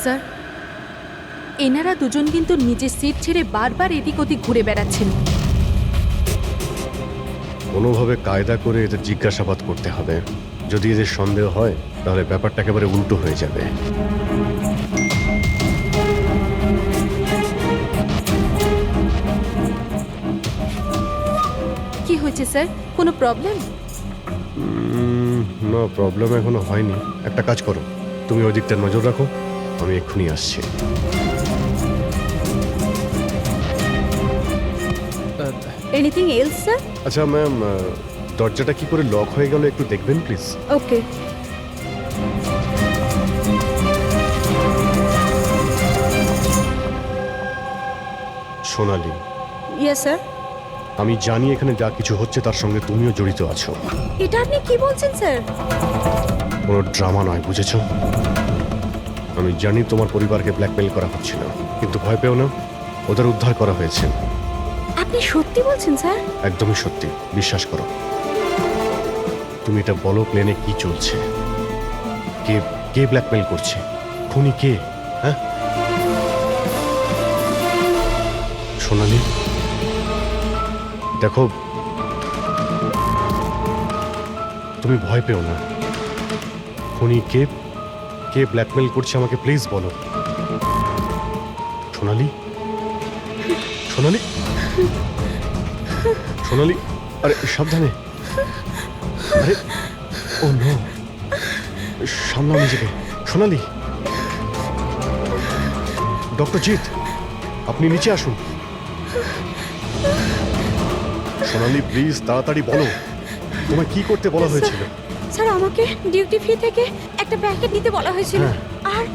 Sir, এনারা দুজন কিন্তু নিজের সিট ছেড়ে বারবার এদিক ওদিক ঘুরে বেড়াচ্ছেন। কোনোভাবে কায়দা করে এদের জিজ্ঞাসাবাদ করতে হবে। যদি এদের সন্দেহ হয় তাহলে ব্যাপারটা একেবারে উল্টো হয়ে যাবে। কি হয়েছে স্যার, কোনো প্রবলেম? না, প্রবলেম এখনো হয়নি। একটা কাজ করো, তুমি ওই দিকটা নজর রাখো, আমি এক্ষুনি আসছি। Anything else sir? আচ্ছা ম্যাম, দরজাটা কি করে লক হয়ে গেল একটু দেখবেন please. Okay. Sonali, yes sir. আমি জানি এখানে যা কিছু হচ্ছে তার সঙ্গে তুমিও জড়িত আছো। এটা আপনি কি বলছেন স্যার? কোনো ড্রামা নয়, বুঝেছো? আমি জানি তোমার পরিবারকে ব্ল্যাকমেল করা হচ্ছিল, কিন্তু ভয় পেও না, ওদের উদ্ধার করা হয়েছে। আপনি সত্যি বলছেন স্যার? একদমই সত্যি, বিশ্বাস করো। তুমি এটা বলো, প্লেনে কি চলছে? কে কে ব্ল্যাকমেল করছে? খুনি কে? হ্যাঁ সোনালি, দেখো, তুমি ভয় পেও না। খুনি কে, কে ব্ল্যাকমেল করছে আমাকে প্লিজ বলো। সোনালি, সোনালি, সোনালি, আরে সাবধানে। আরে ও নো, সামলাও নিজেকে। সোনালি, ডক্টর জিৎ, আপনি নিচে আসুন। সোনালি প্লিজ তাড়াতাড়ি বলো, তোমায় কি করতে বলা হয়েছিল? স্যার, আমাকে ডিউটি ফ্রি থেকে একটা প্যাকেট নিতে বলা হয়েছিল, হ্যাঁ। আর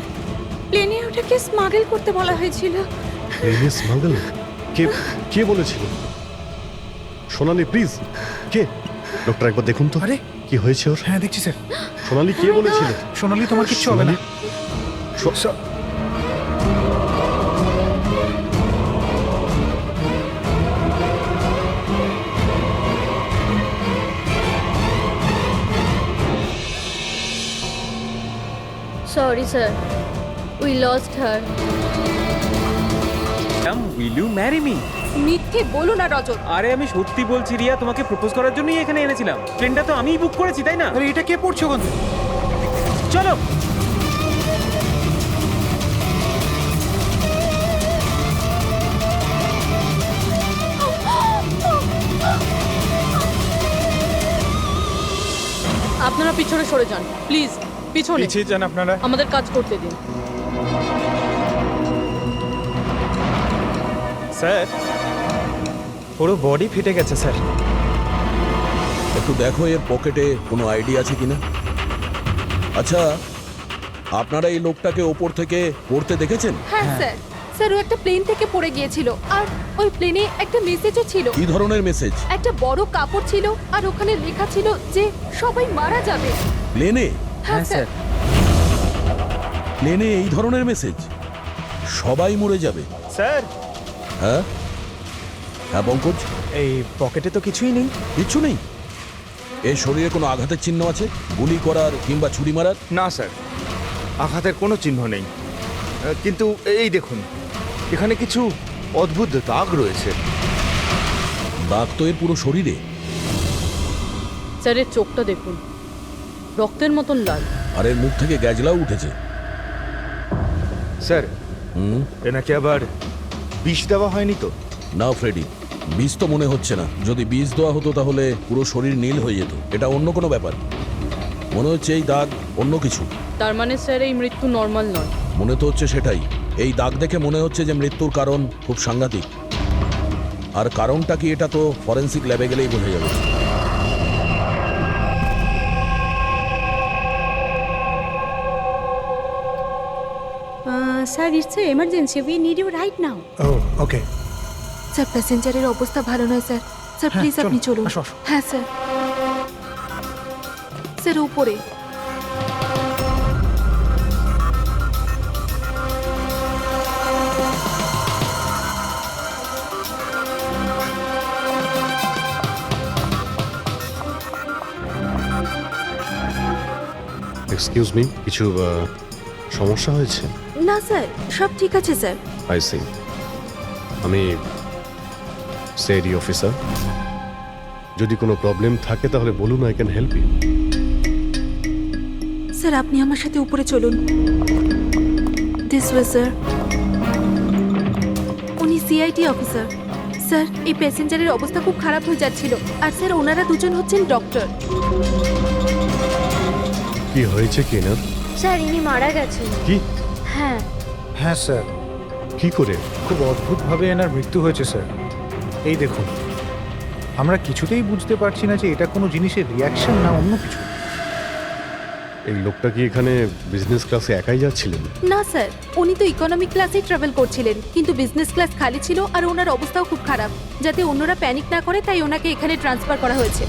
প্লেনে ওটাকে স্মাগল করতে বলা হয়েছিল। প্লেনে স্মাগল? কে কে বলেছিল? সোনালি প্লিজ, কে? ডক্টর একবার দেখুন তো। আরে কি হয়েছে ওর? হ্যাঁ দেখছি স্যার। সোনালি কে বলেছিল? সোনালি, তোমার কিচ্ছু হবে না। Sorry, sir. We lost her. Will you marry me? মিথ্যে বলো না রজত। আরে আমি সত্যি বলছি রিয়া, তোমাকে প্রপোজ করার জন্যই এখানে এনেছিলাম। ট্রেনটা তো আমিই বুক করেছি, তাই না? আরে এটা কে পড়ছো ওখান থেকে? চলো। আপনারা পিছনে সরে যান প্লিজ, পিছনে। পিছিয়ে যান আপনারা। আমাদের কাজ করতে দিন। স্যার, পুরো বডি ফেটে গেছে স্যার। একটু দেখো এর পকেটে কোনো আইডি আছে কিনা। আচ্ছা, আপনারা এই লোকটাকে ওপর থেকে পড়তে দেখেছেন? হ্যাঁ স্যার। স্যার, ও একটা প্লেন থেকে পড়ে গিয়েছিল, আর ওই প্লেনে একটা মেসেজও ছিল। কি ধরনের মেসেজ? একটা বড় কাপড় ছিল, আর ওখানে লেখা ছিল যে সবাই মারা যাবে। প্লেনে? হ্যাঁ স্যার। প্লেনে এই ধরনের মেসেজ? সবাই মরে যাবে? স্যার, হ্যাঁ হ্যাঁ পঙ্কজ, এই পকেটে তো কিছুই নেই। কিচ্ছু নেই? এর শরীরে কোনো আঘাতের চিহ্ন আছে? গুলি করার কিংবা ছুরি মারার? না স্যার, আঘাতের কোনো চিহ্ন নেই। কিন্তু এই দেখুন, এখানে কিছু অদ্ভুত দাগ রয়েছে। দাগ তো এর পুরো শরীরে। স্যারের চোখটা দেখুন, রক্তের মতন লাল। আর এর মুখ থেকে গ্যাজলাও উঠেছে। স্যার, হুম, এনাকে আবার বিষ দেওয়া হয়নি তো? না ফ্রেডি, বিষ তো মনে হচ্ছে না। যদি বিষ দেওয়া হতো তাহলে পুরো শরীর নীল হয়ে যেত। এটা অন্য কোনো ব্যাপার। মনে হচ্ছে এই দাগ অন্য কিছু। তার মানে স্যার এই মৃত্যু নর্মাল নয়। মনে তো হচ্ছে সেটাই। এই দাগ দেখে মনে হচ্ছে যে মৃত্যুর কারণ খুব সাংঘাতিক। আর কারণটা কি এটা তো ফরেন্সিক ল্যাবে গেলেই বোঝা যাবে। Sir, it's a emergency, we need you right now. Oh okay. Sir, প্যাসেঞ্জারের অবস্থা ভালো নয় স্যার। স্যার হ্যাঁ, প্লিজ আপনি চলুন, চলুন। আসো, আসো। হ্যাঁ স্যার। স্যার উপরে। এক্সকিউজ মি, কিছু সমস্যা হয়েছে? না স্যার, সব ঠিক আছে স্যার। I C. আমি সেডি অফিসার। যদি কোনো প্রবলেম থাকে তাহলে বলুন, I can help you. Sir আপনি আমার সাথে উপরে চলুন। This way sir. উনি সিআইটি অফিসার। স্যার এই প্যাসেঞ্জারের অবস্থা খুব খারাপ হয়ে যাচ্ছিল, আর স্যার ওনারা দুজন হচ্ছেন ডক্টর। কি হয়েছে কি না? স্যার ইনি মারা গেছেন। কি? হ্যাঁ। হ্যাঁ স্যার, কি করে? খুব অদ্ভুতভাবে এনার মৃত্যু হয়েছে স্যার। এই দেখুন, আমরা কিছুতেই বুঝতে পারছি না যে এটা কোনো জিনিসের রিয়াকশন না অন্য কিছু। এই লোকটা কি এখানে বিজনেস ক্লাসে একাই যাচ্ছিলেন? না স্যার, উনি তো ইকোনমিক ক্লাসেই ট্রাভেল করছিলেন, কিন্তু বিজনেস ক্লাস খালি ছিল আর ওনার অবস্থাও খুব খারাপ। যাতে অন্যরা প্যানিক না করে তাই ওনাকে এখানে ট্রান্সফার করা হয়েছে।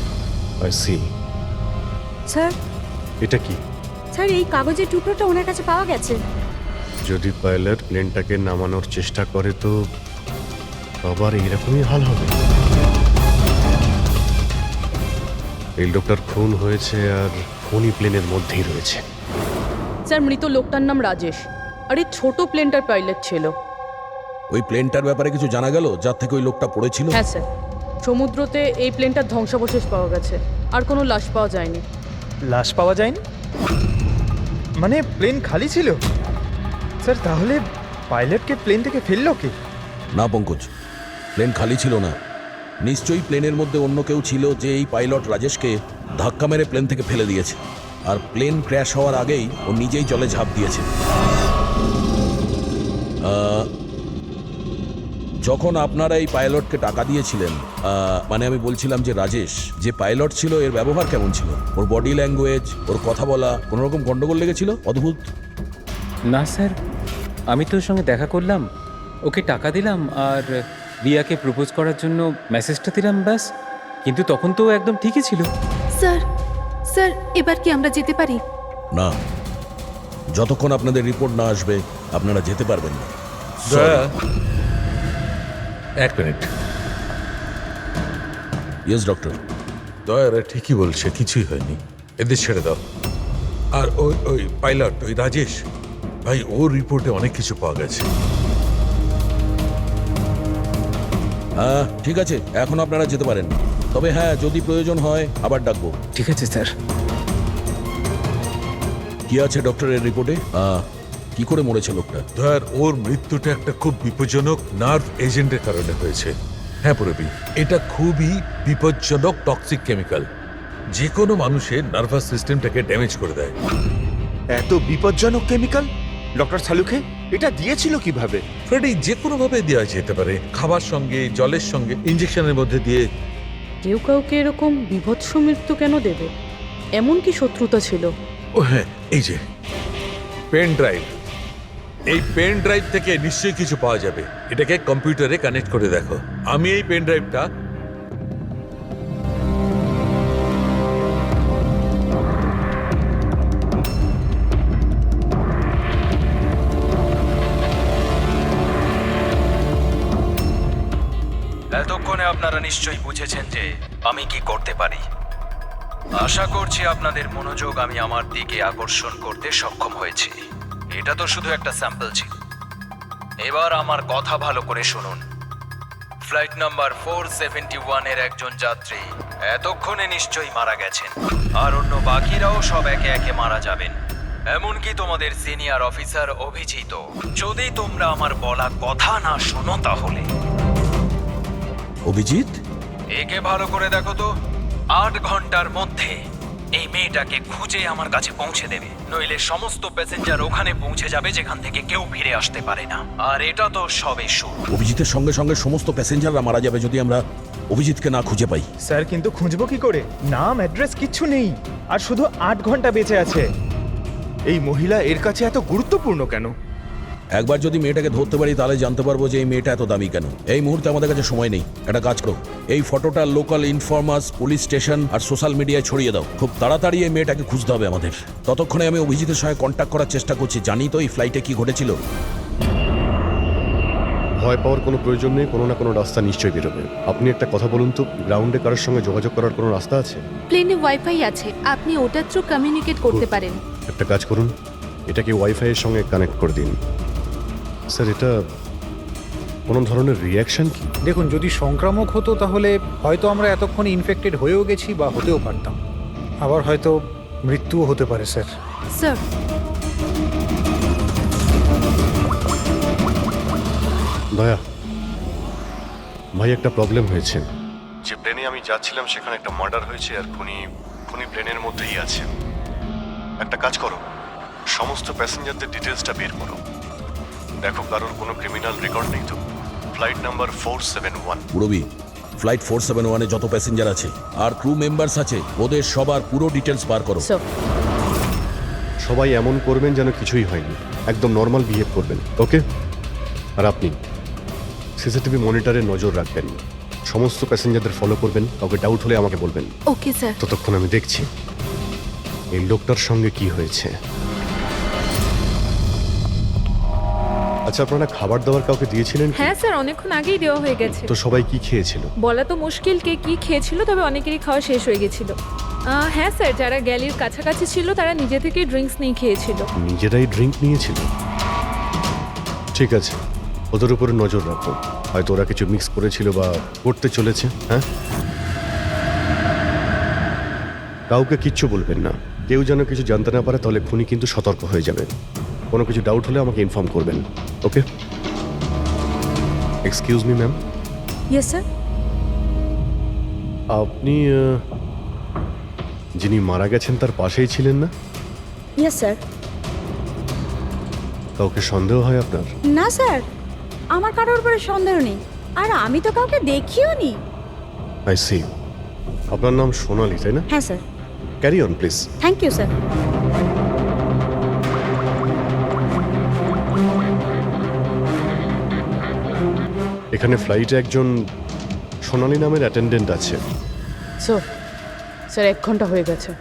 I C. স্যার, এটা কি? স্যার এই কাগজের টুকরোটা ওনার কাছে পাওয়া গেছে। যদি পাইলট প্লেনটাকে নামানোর চেষ্টা করে তো আবার এইরকমই হাল হবে। এই লোকটার খুন হয়েছে আর খুনি প্লেনের মধ্যেই রয়েছে। স্যার মৃত লোকটার নাম রাজেশ, আর এই ছোট প্লেনটার পাইলট ছিল। ওই প্লেনটার ব্যাপারে কিছু জানা গেল যার থেকে ওই লোকটা পড়েছিল? হ্যাঁ স্যার, সমুদ্রতে এই প্লেনটার ধ্বংসাবশেষ পাওয়া গেছে, আর কোনো লাশ পাওয়া যায়নি। লাশ পাওয়া যায়নি? মানে প্লেন খালি ছিল? স্যার তাহলে পাইলটকে প্লেন থেকে ফেললো কি? না পঙ্কজ, প্লেন খালি ছিল না। নিশ্চয়ই প্লেনের মধ্যে অন্য কেউ ছিল যে এই পাইলট রাজেশকে ধাক্কা মেরে প্লেন থেকে ফেলে দিয়েছে, আর প্লেন ক্র্যাশ হওয়ার আগেই ও নিজেই জলে ঝাঁপ দিয়েছে। যখন আপনারা এই পাইলটকে টাকা দিয়েছিলেন, মানে আমি বলছিলাম যে রাজেশ যে পাইলট ছিল এর ব্যবহার কেমন ছিল? ওর বডি ল্যাঙ্গুয়েজ, ওর কথা বলা, কোনো রকম গন্ডগোল লেগেছিল? অদ্ভুত। না স্যার, আমি তোর সঙ্গে দেখা করলাম, ওকে টাকা দিলাম আর রিয়াকে প্রপোজ করার জন্য মেসেজটা দিলাম, ব্যাস। কিন্তু তখন তো ও একদম ঠিকই ছিল। স্যার, স্যার এবার কি আমরা যেতে পারি? না, যতক্ষণ আপনাদের রিপোর্ট না আসবে আপনারা যেতে পারবেন না। দয়া, এক মিনিট। Yes doctor. দয়ারা ঠিকই বলছে, কিছুই হয়নি, এদের ছেড়ে দাও। আর ওই ওই পাইলট, ওই রাজেশ ভাই, ওর রিপোর্টে অনেক কিছু পাওয়া গেছে। হ্যাঁ ঠিক আছে, এখন আপনারা যেতে পারেন। তবে হ্যাঁ, যদি প্রয়োজন হয় আবার ডাকবো। ঠিক আছে স্যার। কি আছে ডক্টরের রিপোর্টে? কি করে মরেছে লোকটা? দয়ার, ওর মৃত্যুটা একটা খুব বিপজ্জনক নার্ভ এজেন্টের কারণে হয়েছে। হ্যাঁ পুরবি, এটা খুবই বিপজ্জনক টক্সিক কেমিক্যাল, যে কোনো মানুষের নার্ভাস সিস্টেমটাকে ড্যামেজ করে দেয়। এত বিপজ্জনক কেমিক্যাল ডক্টর সালুকে এটা দিয়েছিল কিভাবে? ফ্রেডি, যে কোনোভাবে দেওয়া যেতে পারে, খাবার সঙ্গে, জলের সঙ্গে, ইঞ্জেকশনের মধ্যে দিয়ে। কেউ কাউকে এরকম বিভৎস মৃত্যু কেন দেবে? এমন কি শত্রুতা ছিল? ও হ্যাঁ, এই যে পেন ড্রাইভ, এই পেন ড্রাইভ থেকে নিশ্চয়ই কিছু পাওয়া যাবে। এটাকে কম্পিউটারে কানেক্ট করে দেখো। আমি এই পেন ড্রাইভটা এতক্ষণে আপনারা নিশ্চয়ই বুঝেছেন যে আমি কি করতে পারি। আশা করছি আপনাদের মনোযোগ আমি আমার দিকে আকর্ষণ করতে সক্ষম হয়েছি। এটা তো শুধু একটা স্যাম্পল ছিল। এবার আমার কথা ভালো করে শুনুন। ফ্লাইট নাম্বার 471 এর একজন যাত্রী এতক্ষণে নিশ্চয়ই মারা গেছেন, আর অন্য বাকিরাও সব একে একে মারা যাবেন, এমনকি তোমাদের সিনিয়র অফিসার অভিজিৎ। যদি তোমরা আমার বলা কথা না শোনো তাহলে। অভিজিৎ, একে ভালো করে দেখো তো। 8 ঘন্টার মধ্যে এই মেয়েটাকে খুঁজে আমার কাছে পৌঁছে দেবে, নইলে সমস্ত প্যাসেঞ্জার ওখানে পৌঁছে যাবে যেখান থেকে কেউ ফিরে আসতে পারে না। আর এটা তো সবে শুরু। অভিজিতের সঙ্গে সঙ্গে সমস্ত প্যাসেঞ্জাররা মারা যাবে যদি আমরা অভিজিৎকে না খুঁজে পাই। স্যার কিন্তু খুঁজবো কি করে? নাম অ্যাড্রেস কিচ্ছু নেই, আর শুধু 8 ঘন্টা বেঁচে আছে। এই মহিলা এর কাছে এত গুরুত্বপূর্ণ কেন? একবার যদি মেয়েটাকে ধরতে পারি তাহলে জানতে পারবো যে এই মেয়েটা এত দামি কেন। এই মুহূর্তে আমাদের কাছে সময় নেই, একটা কাজ করো, এই ফটোটা লোকাল ইনফরমার্স, পুলিশ স্টেশন আর সোশ্যাল মিডিয়ায় ছড়িয়ে দাও। খুব তাড়াতাড়ি এই মেয়েটাকে খুঁজতে হবে আমাদের। ততক্ষণে আমি অভিজিতের সঙ্গে কন্ট্যাক্ট করার চেষ্টা করছি। জানি তো এই ফ্লাইটে কি ঘটেছিল। ভয় পাওয়ার কোনো প্রয়োজন নেই, কোনো না কোনো রাস্তা নিশ্চয়ই বেরোবে। আপনি একটা কথা বলুন তো, গ্রাউন্ডে কারোর সঙ্গে যোগাযোগ করার কোনো রাস্তা আছে? প্লেনে ওয়াইফাই আছে, আপনি ওটার থ্রু কমিউনিকেট করতে পারেন। একটা কাজ করুন, এটাকে ওয়াইফাইয়ের সঙ্গে কানেক্ট করে দিন। স্যার এটা কোনো ধরনের রিয়াকশন কি? দেখুন, যদি সংক্রামক হতো তাহলে হয়তো আমরা এতক্ষণে ইনফেক্টেড হয়েও গেছি বা হতেও পারতাম। আবার হয়তো মৃত্যুও হতে পারে স্যার। স্যার, দয়া ভাই, একটা প্রবলেম হয়েছে। যে প্লেনে আমি যাচ্ছিলাম সেখানে একটা মার্ডার হয়েছে, আর খুনি প্লেনের মধ্যেই আছে। একটা কাজ করো, সমস্ত প্যাসেঞ্জারদের ডিটেলসটা বের করো, দেখো কারোর কোনো ক্রিমিনাল রেকর্ড নেই তো। Flight number 471। পুরবি, ফ্লাইট 471-এ যত প্যাসেঞ্জার আছে আর ক্রু মেম্বার্স আছে ওদের সবার পুরো ডিটেলস বার করো। স্যার, সবাই এমন করবেন যেন কিছুই হয়নি, একদম নর্মাল বিহেভ করবেন, ওকে? আর আপনি সিসিটিভি মনিটরে নজর রাখবেন, সমস্ত প্যাসেঞ্জারদের ফলো করবেন, কাউকে ডাউট হলে আমাকে বলবেন। Okay sir. ততক্ষণ আমি দেখছি এই লোকটার সঙ্গে কি হয়েছে। আচ্ছা, আপনারা খাবার দাবার কাউকে দিয়েছিলেন কি? হ্যাঁ স্যার, অনেকক্ষণ আগেই দেওয়া হয়ে গেছে। তো সবাই কি খেয়েছিল? বলা তো মুশকিল কে কি খেয়েছিল, তবে অনেকেরই খাওয়া শেষ হয়ে গেছিল। হ্যাঁ স্যার, যারা গ্যালির কাছাকাছি ছিল তারা নিজে থেকেই ড্রিঙ্কস নিয়ে খেয়েছিল। নিজেরাই ড্রিঙ্ক নিয়েছিল? ঠিক আছে, ওদের উপরে নজর রাখো, হয়তো ওরা কিছু মিক্স করেছিল বা করতে চলেছে। হ্যাঁ, কাউকে কিচ্ছু বলবেন না, কেউ যেন কিছু জানতে না পারে, তাহলে খুনি কিন্তু সতর্ক হয়ে যাবে। কোনো কিছু ডাউট হলে আমাকে ইনফর্ম করবেন, okay? Excuse me ma'am. Yes sir. আপনি যিনি মারা গেছেন তার পাশেই ছিলেন না? Yes sir. কাউকে সন্দেহ হয় আপনার? না স্যার, আমার কারোর উপরে সন্দেহ নেই, আর আমি তো কাউকে দেখিও নি। I see. আপনার নাম সোনালি, তাই না? হ্যাঁ sir. Carry on please. Thank you sir. এখানে ফ্লাইটে একজন সোনালি নামের অ্যাটেন্ডেন্ট আছে। স্যার, স্যার 1 ঘন্টা হয়ে গেছে,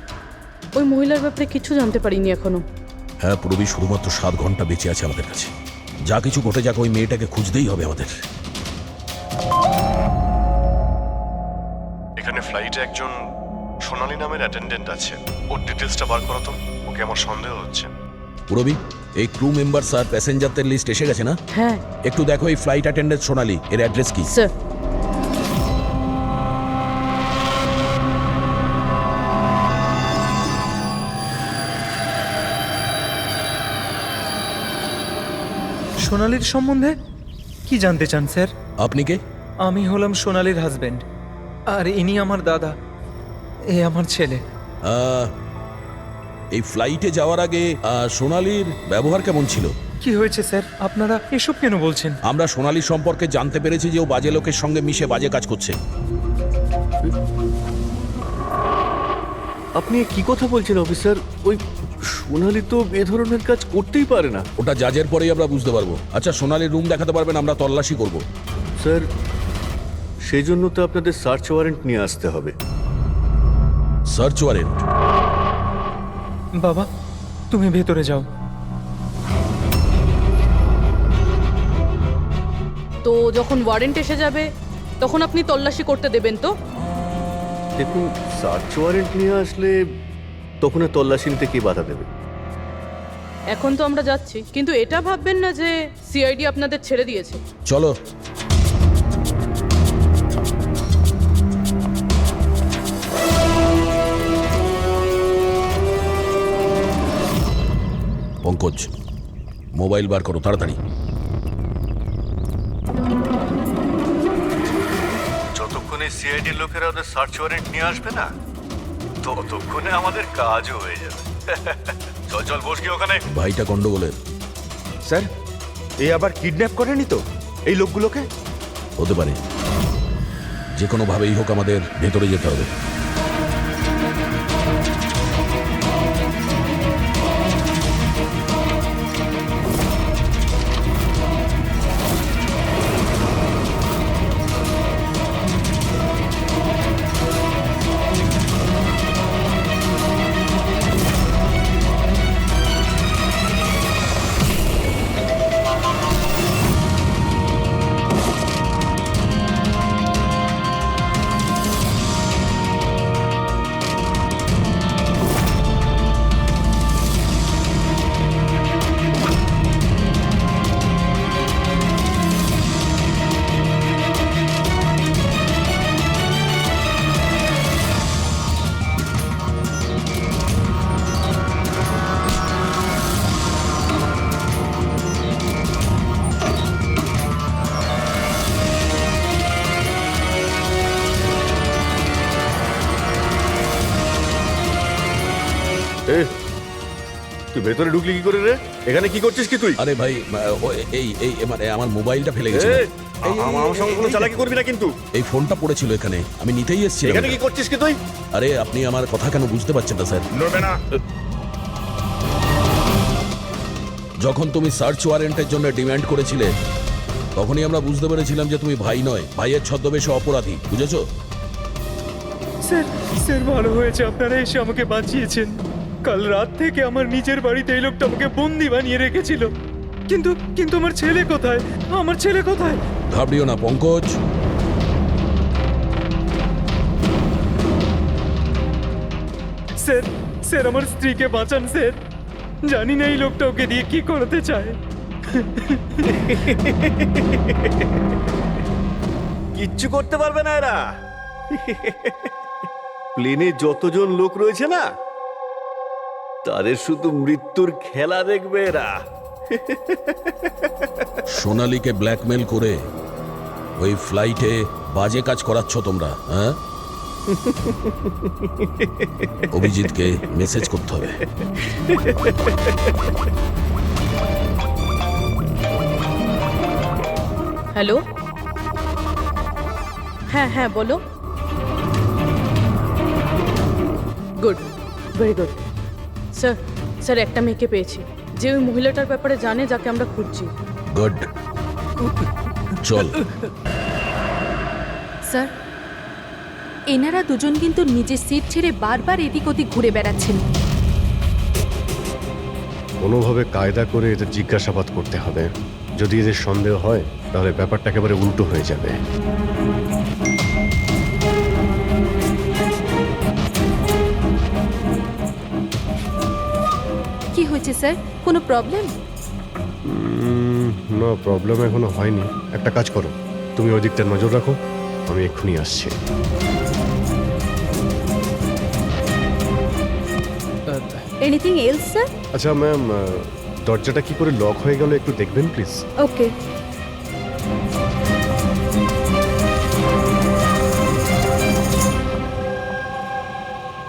ওই মহিলার ব্যাপারে কিছু জানতে পারিনি এখনো। হ্যাঁ পুরবি, শুধুমাত্র 7 ঘন্টা বেঁচে আছে আমাদের কাছে। যা কিছু ঘটে যাক, ওই মেয়েটাকে খুঁজতেই হবে আমাদের। এখানে ফ্লাইটে একজন সোনালি নামের অ্যাটেন্ডেন্ট আছে, ওর ডিটেলসটা বার করো তো, ওকে আমার সন্দেহ হচ্ছে। পুরবি, এই ক্রু মেম্বারস আর প্যাসেঞ্জারদের লিস্ট এসে গেছে না? হ্যাঁ একটু দেখো এই ফ্লাইট অ্যাটেন্ডেন্ট সোনালি, এর অ্যাড্রেস কি? স্যার। সোনালির সম্বন্ধে কি জানতে চান স্যার? আপনি কে? আমি হলাম সোনালির হাজবেন্ড, আর ইনি আমার দাদা, এ আমার ছেলে। এই ফ্লাইটে যাওয়ার আগে সোনালির ব্যবহার কেমন ছিল? কি হয়েছে স্যার, আপনারা এসব কেন বলছেন? আমরা সোনালি সম্পর্কে জানতে পেরেছি যে ও বাজে লোকের সঙ্গে মিশে বাজে কাজ করছে। আপনি কি কথা বলছেন অফিসার? ওই সোনালি তো এ ধরনের কাজ করতেই পারে না। ওটা জাজের পরেই আমরা বুঝতে পারবো। আচ্ছা, সোনালির রুম দেখাতে পারবেন? আমরা তল্লাশি করব। স্যার, সেই জন্য তো আপনাদের সার্চ ওয়ারেন্ট নিয়ে আসতে হবে। Search warrant? বাবা, তুমি ভেতরে যাও। তো যখন ওয়ারেন্ট এসে যাবে তখন আপনি তল্লাশি করতে দেবেন তো? দেখুন, সার্চ ওয়ারেন্ট নিয়ে আসলে তখন আর তল্লাশি নিতে কে বাধা দেবে? এখন তো আমরা যাচ্ছি, কিন্তু এটা ভাববেন না যে সিআইডি আপনাদের ছেড়ে দিয়েছে। চলো। পঙ্কজ, মোবাইল বার করো তাড়াতাড়ি। যতক্ষণে সিআইডি লোকেরা ওদের সার্চ ওয়ারেন্ট নিয়ে আসবে না, ততক্ষণে আমাদের কাজও হয়ে যাবে। চল চল, বস গিয়ে ওখানে। ভাইটা গন্ডগোলের। স্যার, এই আবার কিডন্যাপ করেনি তো এই লোকগুলোকে? হতে পারে, যে কোনো ভাবেই হোক আমাদের ভেতরে যেতে হবে। তুই ভেতরে ঢুকলি কি করে রে? এখানে কি করছিস কি তুই? আরে ভাই এই মানে আমার মোবাইলটা ফেলে গেছে। এই, আমার সঙ্গে কোনো চালাকি করবি না কিন্তু। এই ফোনটা পড়েছিল এখানে, আমি নিতেই এসেছিলাম। এখানে কি করছিস কি তুই? আরে আপনি আমার কথা কেন বুঝতে পারছেন না স্যার? নড়বে না। যখন তুমি সার্চ ওয়ারেন্টের জন্য ডিমান্ড করেছিলে তখনই আমরা বুঝতে পেরেছিলাম যে তুমি ভাই নয়, ভাইয়ের ছদ্মবেশে অপরাধী, বুঝেছো? স্যার স্যার ভালো হয়েছে আপনারা এসে আমাকে বাঁচিয়েছেন। কাল রাত থেকে আমার নিজের বাড়িতে এই লোকটা আমাকে বন্দি বানিয়ে রেখেছিল। কিন্তু কিন্তু আমার ছেলে কোথায়? আমার ছেলে কোথায়? ঘাবড়িও না পঙ্কজ। স্যার স্যার আমার স্ত্রীকে বাঁচান স্যার। জানি না এই লোকটা ওকে দিয়ে কি করতে চায়। কিচ্ছু করতে পারবে না এরা। প্লেনে যতজন লোক রয়েছে না, তাদের শুধু মৃত্যুর খেলা দেখবে এরা। সোনালীকে ব্ল্যাকমেল করে ওই ফ্লাইটে বাজে কাজ করাচ্ছ তোমরা, হ্যাঁ? অভিজিৎকে মেসেজ করতে হবে। হ্যালো, হ্যাঁ হ্যাঁ বলো। Good, very good. Sir sir একটা মেয়েকে পেয়েছি, যে ওই মহিলাটার ব্যাপারে জানে যাকে আমরা খুঁজছি। গুড, চল। স্যার, এনারা দুজন কিন্তু নিজের সিট ছেড়ে বারবার এদিক ওদিক ঘুরে বেড়াচ্ছেন। কোনোভাবে কায়দা করে এদের জিজ্ঞাসাবাদ করতে হবে। যদি এদের সন্দেহ হয় তাহলে ব্যাপারটা একেবারে উল্টো হয়ে যাবে। কি হয়েছে স্যার, কোনো প্রবলেম? না, প্রবলেম এখনো হয়নি। একটা কাজ করো, তুমি ওই দিকটা নজর রাখো, আমি এক্ষুনি আসছি। Anything else sir? আচ্ছা ম্যাম, দরজাটা কি করে লক হয়ে গেল একটু দেখবেন please. Okay.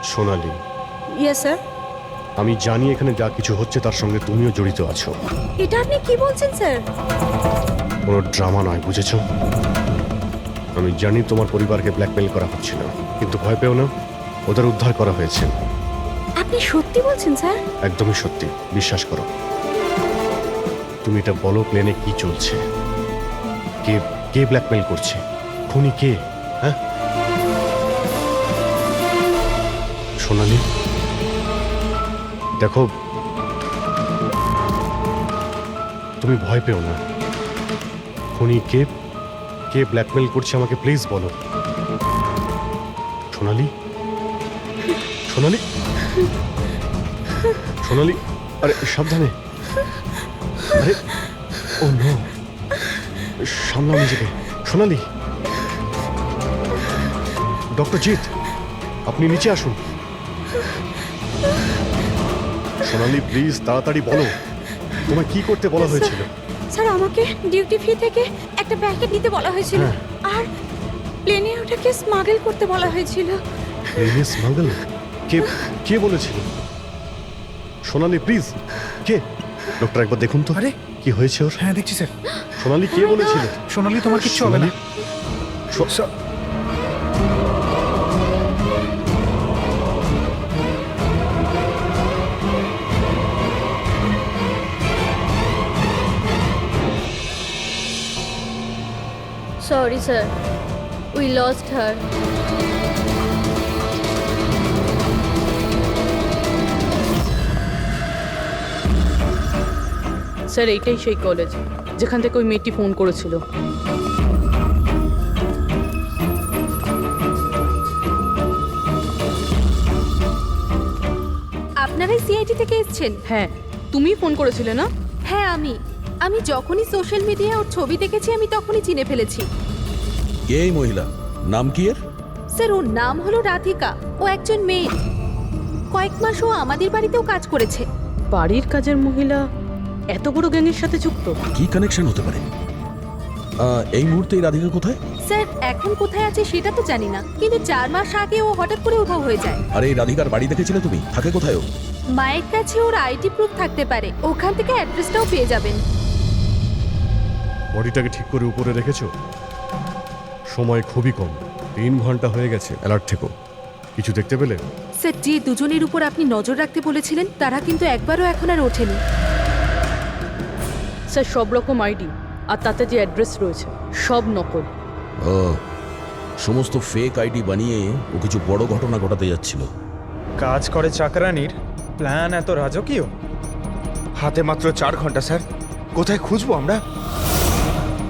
Sonali, yes sir. আমি জানি এখানে যা কিছু হচ্ছে তার সঙ্গে তুমিও জড়িত আছো। এটা আপনি কি বলছেন স্যার? কোনো ড্রামা নয়, বুঝেছো? আমি জানি তোমার পরিবারকে ব্ল্যাকমেল করা হচ্ছিল, কিন্তু ভয় পেও না, ওদের উদ্ধার করা হয়েছে। আপনি সত্যি বলছেন স্যার? একদমই সত্যি, বিশ্বাস করো। তুমি এটা বলো, প্লেনে কি চলছে? কে কে ব্ল্যাকমেল করছে? খুনি কে? হ্যাঁ সোনালি, দেখো তুমি ভয় পেও না। খুনি কে, কে ব্ল্যাকমেল করছে আমাকে প্লিজ বলো। সোনালি, সোনালি, সোনালি, আরে সাবধানে। আরে ও নো, সামলাও নিজেকে। সোনালি, ডক্টর জিৎ, আপনি নিচে আসুন। সোনালি প্লিজ তাড়াতাড়ি বলো, তোমায় কি করতে বলা হয়েছিল? স্যার আমাকে ডিউটি ফ্রি থেকে একটা প্যাকেট নিতে বলা হয়েছিল, আর প্লেনে ওটাকে স্মাগল করতে বলা হয়েছিল। প্লেনে স্মাগল? কে কে বলেছিল? সোনালি প্লিজ, কে? ডক্টর একবার দেখুন তো। আরে কি হয়েছে ওর? হ্যাঁ দেখছি স্যার। সোনালি কে বলেছিল? সোনালি তোমার কিচ্ছু হবে না। Sorry, sir. We lost her. Sir এইটাই সেই কলেজ যেখান থেকে ওই মেয়েটি ফোন করেছিল। আপনারাই সিআইডি থেকে এসেছেন? হ্যাঁ, তুমি ফোন করেছিলে না? হ্যাঁ, আমি যখনই সোশ্যাল মিডিয়ায় ওর ছবি দেখেছি আমি তখনই চিনে ফেলেছি। কে এই মহিলা? নাম কি এর? স্যার ওর নাম হলো রাধিকা, ও একজন মেয়ে। কয়েক মাস ও আমাদের বাড়িতেও কাজ করেছে। বাড়ির কাজের মহিলা এত বড় গ্যাংয়ের সাথে যুক্ত? কি কানেকশন হতে পারে? এই মুহূর্তে এই রাধিকা কোথায়? স্যার এখন কোথায় আছে সেটা তো জানি না, কিন্তু 4 মাস আগে ও হঠাৎ করে উধাও হয়ে যায়। আরে এই রাধিকার বাড়ি দেখেছিলে তুমি? থাকে কোথায় ও? মায়ের কাছে ওর আইডি প্রুফ থাকতে পারে, ওখান থেকে অ্যাড্রেসটাও পেয়ে যাবেন। বডিটাকে ঠিক করে উপরে রেখেছো? সময় খুবই কম, 3 ঘন্টা হয়ে গেছে। অ্যালার্ট থেকো। কিছু দেখতে পেলে? স্যার, যে দুজনের উপর আপনি নজর রাখতে বলেছিলেন তারা কিন্তু একবারও এখন আর ওঠেনি। স্যার সব রকম আইডি আর তাতে যে অ্যাড্রেস রয়েছে সব নকল। ও, সমস্ত ফেক আইডি বানিয়ে ও কিছু বড় ঘটনা ঘটাতে যাচ্ছিল। কাজ করে চাকরানির প্ল্যান এত রাজকীয়? হাতে মাত্র 4 ঘন্টা স্যার, কোথায় খুঁজবো আমরা?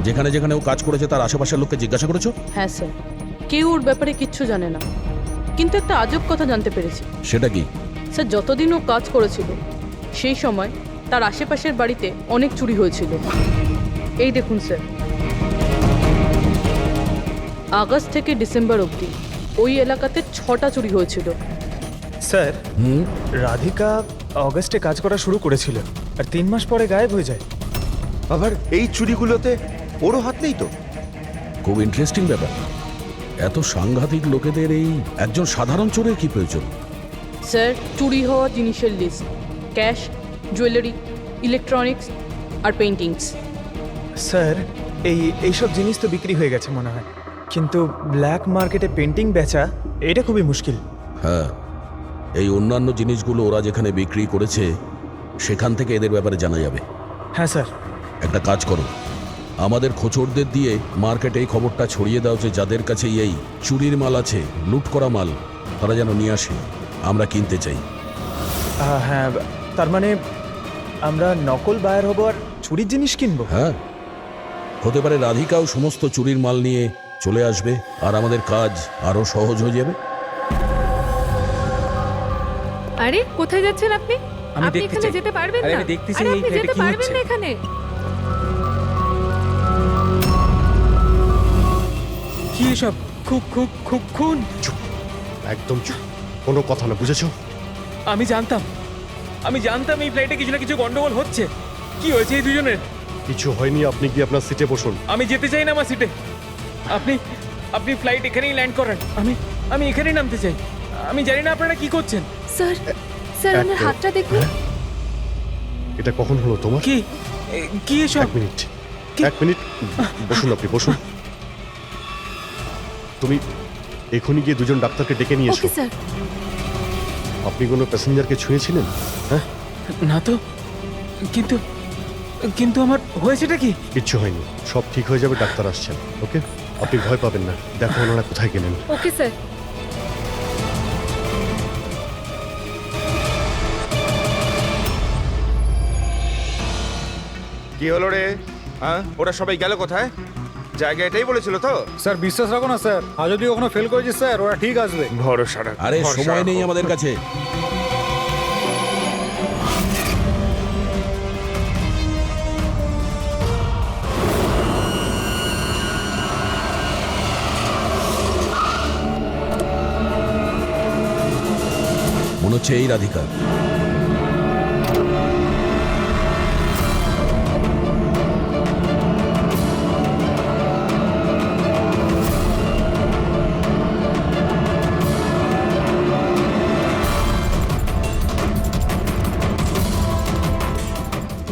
যেখানে যেখানে ও কাজ করেছে তার আশেপাশের লোককে জিজ্ঞাসা করেছো? হ্যাঁ স্যার, কেউ ওর ব্যাপারে কিচ্ছু জানে না, কিন্তু একটা আজব কথা জানতে পেরেছি। সেটা কি? স্যার যতদিন ও কাজ করেছিল সেই সময় তার আশেপাশের বাড়িতে অনেক চুরি হয়েছিল। এই দেখুন স্যার, আগস্ট থেকে ডিসেম্বর অবধি ওই এলাকাতে 6টা চুরি হয়েছিল। স্যার, রাধিকা অগস্টে কাজ করা শুরু করেছিল আর 3 মাস পরে গায়েব হয়ে যায়। আবার এই চুরিগুলোতে ওরও হাত নেই তো? খুব ইন্টারেস্টিং ব্যাপার। এত সাংঘাতিক লোকেদের এই একজন সাধারণ চোরের কি প্রয়োজন? স্যার চুরি হওয়া জিনিসের লিস্ট: ক্যাশ, জুয়েলারি, ইলেকট্রনিক্স আর পেইন্টিংস। স্যার, এইসব জিনিস তো বিক্রি হয়ে গেছে মনে হয়, কিন্তু ব্ল্যাক মার্কেটে পেন্টিং বেচা এটা খুবই মুশকিল। হ্যাঁ, এই অন্যান্য জিনিসগুলো ওরা যেখানে বিক্রি করেছে সেখান থেকে এদের ব্যাপারে জানা যাবে। হ্যাঁ স্যার। একটা কাজ করো, আমাদের খোঁচরদের দিয়ে মার্কেটে এই খবরটা ছড়িয়ে দাও যে যাদের কাছে এই চুরির মাল আছে, লুট করা মাল, তারা যেন নিয়ে আসে, আমরা কিনতে চাই। হ্যাঁ, তার মানে আমরা নকল বায়ার হব আর চুরির জিনিস কিনবো? হ্যাঁ, হতে পারে রাধিকাও সমস্ত চুরির মাল নিয়ে চলে আসবে আর আমাদের কাজ আরো সহজ হয়ে যাবে। আরে কোথায় যাচ্ছেন আপনি? আমি আপনি দেখতে এখানে চাই। যেতে পারবেন আরে না। আমি দেখতে চাই আরে এই আপনি ফ্ল্যাটে যেতে কি পারবেন হচ্ছে। না এখানে। কি এসব? খুব খুব খুব খুন। চুপ, একদম চুপ, কোনো কথা না, বুঝেছো? আমি জানতাম এই ফ্লাইটে কিছু না কিছু গন্ডগোল হচ্ছে। কি হয়েছে এই দুজনের? কিছু হয়নি, আপনি গিয়ে আপনার সিটে বসুন। আমি যেতে চাই না আমার সিটে। আপনি ফ্লাইট এখানেই ল্যান্ড করান। আমি এখানেই নামতে চাই। আমি জানি না আপনারা কি করছেন। স্যার, স্যার ওনার হাতটা দেখুন। এটা কখন হলো তোমার? কি এসব? 1 মিনিট, 1 মিনিট, বসুন, আপনি বসুন। তুমি এখনই গিয়ে দুজন ডাক্তারকে ডেকে নিয়ে এসো। Okay sir. আপনি কোনো প্যাসেঞ্জারকে ছুঁয়েছিলেন? হ্যাঁ, না তো, কিন্তু আমার হয়েছেটা কি? কিচ্ছু হয়নি, সব ঠিক হয়ে যাবে, ডাক্তার আসছেন। ওকে, আপনি ভয় পাবেন না। দেখো ওনারা কোথায় গেলেন। Okay sir. কি হলো রে? হ্যাঁ, ওরা সবাই গেল কোথায়? জায়গা এটাই বলেছিল তো? স্যার বিশ্বাস রাখো না স্যার, আর যদি ওখানে ফেল করেছি স্যার ওরা ঠিক আসবে। ভরসা রাখ। আরে সময় নেই আমাদের কাছে। মনে হচ্ছে এই রাধিকা।